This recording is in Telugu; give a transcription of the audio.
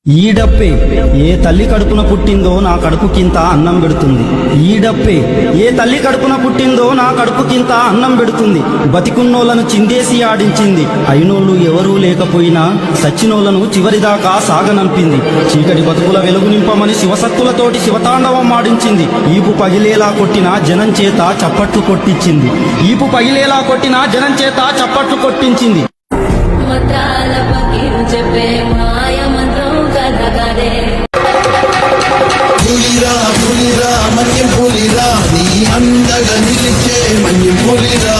ఈ డప్పే ఏ తల్లి కడుపున పుట్టిందో నా కడుపుకింత అన్నం పెడుతుంది. ఈ డప్పే ఏ తల్లి కడుపున పుట్టిందో నా కడుపుకింత అన్నం పెడుతుంది. బతికున్నోళ్లను చిందేసి ఆడించింది. అయినోళ్ళు ఎవరూ లేకపోయినా సచ్చినోళ్లను చివరిదాకా సాగనంపింది. చీకటి బతుకుల వెలుగు నింపమని శివసత్తులతోటి శివతాండవం ఆడించింది. ఈపు పగిలేలా కొట్టిన జనం చేత చప్పట్లు కొట్టించింది. ఈపు పగిలేలా కొట్టిన జనం చేత చప్పట్లు కొట్టించింది. మంత్రాల పకీరు చెప్పే మాయ మంత్రం కథగదే. పులిరా పులిరా మన్యం పులిరా నీ అందగా నిలిచే మన్యం పులిరా.